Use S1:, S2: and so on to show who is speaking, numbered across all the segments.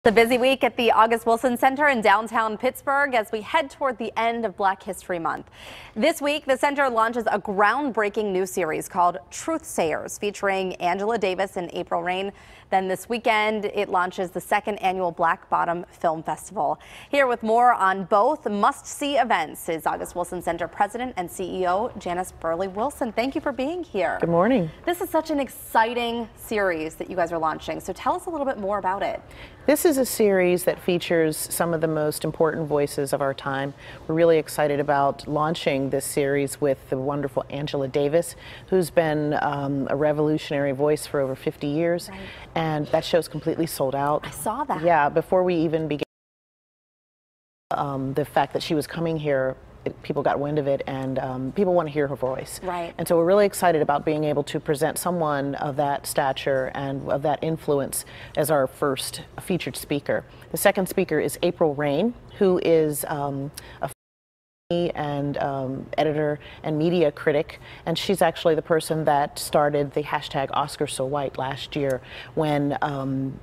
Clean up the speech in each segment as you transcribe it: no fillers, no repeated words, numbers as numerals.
S1: A busy week at the August Wilson Center in downtown Pittsburgh as we head toward the end of Black History Month. This week, the center launches a groundbreaking new series called Truth Sayers, featuring Angela Davis and April Reign. Then this weekend, it launches the second annual Black Bottom Film Festival. Here with more on both must-see events is August Wilson Center President and CEO Janis Burley Wilson. Thank you for being here.
S2: Good morning.
S1: This is such an exciting series that you guys are launching, so tell us a little bit more about it.
S2: This is a series that features some of the most important voices of our time. We're really excited about launching this series with the wonderful Angela Davis, who's been a revolutionary voice for over 50 years.
S1: Right.
S2: And that show's completely sold out.
S1: I saw that.
S2: Yeah, before we even began, the fact that she was coming here, people got wind of it, and people want to hear her voice.
S1: Right.
S2: And so we're really excited about being able to present someone of that stature and of that influence as our first featured speaker. The second speaker is April Reign, who is a and editor and media critic, and she's actually the person that started the hashtag Oscar So White last year, when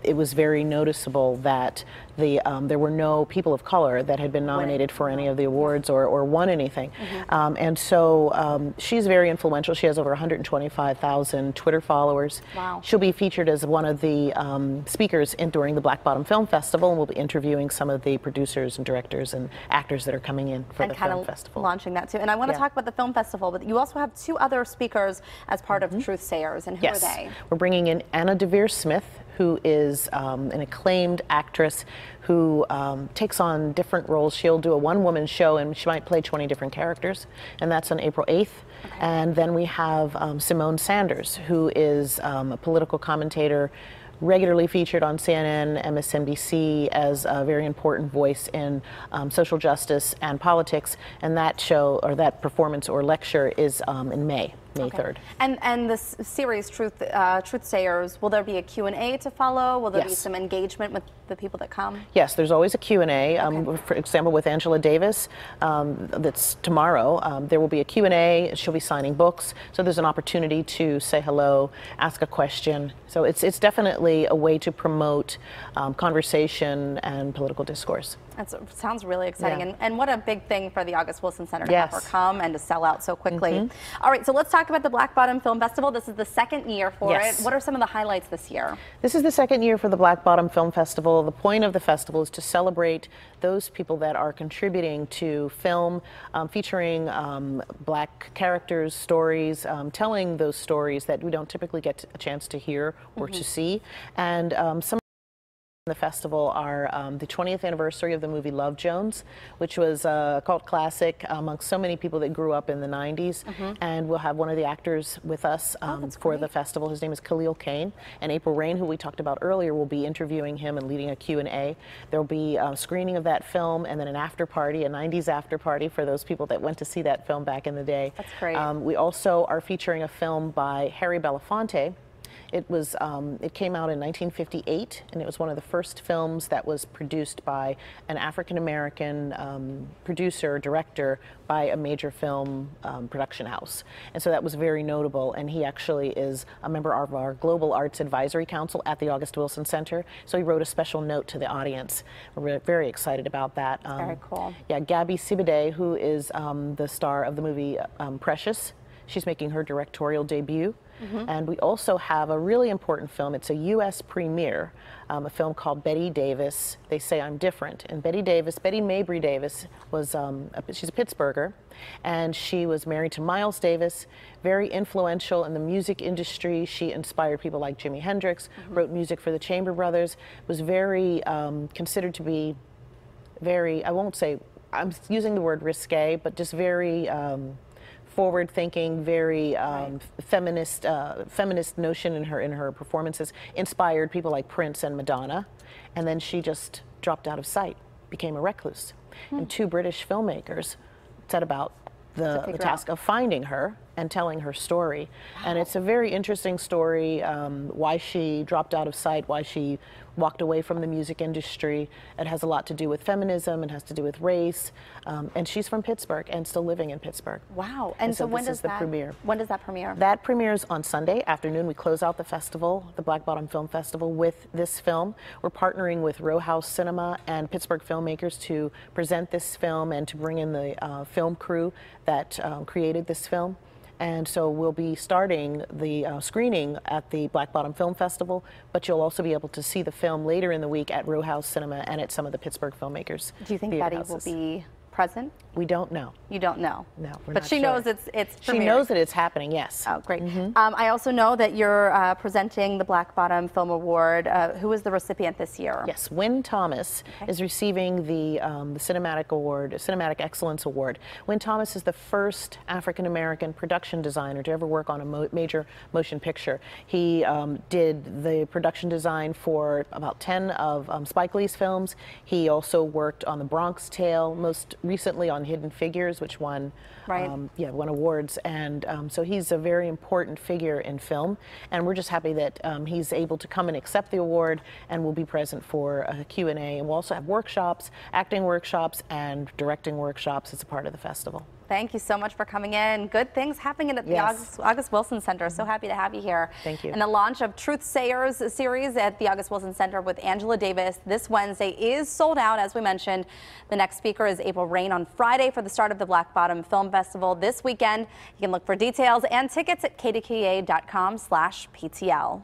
S2: it was very noticeable that there were no people of color that had been nominated for any of the awards or won anything. And so she's very influential. She has over 125,000 Twitter followers.
S1: Wow.
S2: She'll be featured as one of the speakers during the Black Bottom Film Festival, and we'll be interviewing some of the producers and directors and actors that are coming in for the film festival.
S1: Launching that too. And I want to talk about the film festival, but you also have two other speakers as part of Truth Sayers, and who are they?
S2: We're bringing in Anna Devere Smith, who is an acclaimed actress who takes on different roles. She'll do a one-woman show, and she might play 20 different characters, and that's on April 8th. Okay. And then we have Simone Sanders, who is a political commentator, regularly featured on CNN, MSNBC as a very important voice in social justice and politics, and that show, or that performance or lecture, is in May 3rd. And
S1: this series, Truth Sayers, will there be a Q&A to follow? Will there be some engagement with the people that come?
S2: Yes, there's always a Q&A. For example, with Angela Davis, that's tomorrow, there will be a Q&A. She'll be signing books, so there's an opportunity to say hello, ask a question. So it's definitely a way to promote conversation and political discourse.
S1: That sounds really exciting, and what a big thing for the August Wilson Center to have her come and to sell out so quickly. All right, so let's talk about the Black Bottom Film Festival. This is the second year for it. What are some of the highlights this year?
S2: This is the second year for the Black Bottom Film Festival. The point of the festival is to celebrate those people that are contributing to film, featuring black characters, stories, telling those stories that we don't typically get a chance to hear or to see. And some the festival are the 20th anniversary of the movie Love Jones, which was a cult classic amongst so many people that grew up in the 90s. And we'll have one of the actors with us for the festival. His name is Khalil Kane, and April Reign, who we talked about earlier, will be interviewing him and leading a Q&A. There'll be a screening of that film, and then an after party, a 90s after party for those people that went to see that film back in the day.
S1: That's great.
S2: We also are featuring a film by Harry Belafonte. It came out in 1958, and it was one of the first films that was produced by an African-American producer, director, by a major film production house. And so that was very notable, and he actually is a member of our Global Arts Advisory Council at the August Wilson Center, so he wrote a special note to the audience. We're very excited about that.
S1: Very cool.
S2: Yeah, Gabby Sidibe, who is the star of the movie Precious, she's making her directorial debut. And we also have a really important film. It's a U.S. premiere, a film called Betty Davis, They Say I'm Different. And Betty Mabry Davis, was she's a Pittsburgher, and she was married to Miles Davis, very influential in the music industry. She inspired people like Jimi Hendrix, wrote music for the Chamber Brothers, was very considered to be very, I won't say, I'm using the word risque, but just very forward-thinking, very feminist notion in her performances, inspired people like Prince and Madonna, and then she just dropped out of sight, became a recluse. And two British filmmakers set about the task of finding her and telling her story. And it's a very interesting story, why she dropped out of sight, why she walked away from the music industry. It has a lot to do with feminism, it has to do with race, and she's from Pittsburgh and still living in Pittsburgh.
S1: Wow. And so when does that premiere? When does that premiere?
S2: That premieres on Sunday afternoon. We close out the festival, the Black Bottom Film Festival, with this film. We're partnering with Row House Cinema and Pittsburgh filmmakers to present this film and to bring in the film crew that created this film. And so we'll be starting the screening at the Black Bottom Film Festival, but you'll also be able to see the film later in the week at Row House Cinema and at some of the Pittsburgh filmmakers.
S1: Do you think Betty will be present?
S2: We don't know.
S1: You don't know?
S2: No, we're
S1: but
S2: not
S1: she
S2: sure.
S1: knows it's premiering.
S2: She knows that it's happening, yes.
S1: Oh, great. I also know that you're presenting the Black Bottom Film Award. Who is the recipient this year?
S2: Yes, Wynn Thomas is receiving the Cinematic Award, Cinematic Excellence Award. Wynn Thomas is the first African-American production designer to ever work on a major motion picture. He did the production design for about 10 of Spike Lee's films. He also worked on The Bronx Tale, most recently on Hidden Figures, which won won awards, and so he's a very important figure in film, and we're just happy that he's able to come and accept the award, and will be present for a Q&A, and we'll also have workshops, acting workshops and directing workshops as a part of the festival.
S1: Thank you so much for coming in. Good things happening at the August Wilson Center. So happy to have you here.
S2: Thank you.
S1: And the launch of Truth Sayers series at the August Wilson Center with Angela Davis this Wednesday is sold out, as we mentioned. The next speaker is April Rain on Friday for the start of the Black Bottom Film Festival this weekend. You can look for details and tickets at kdka.com/PTL.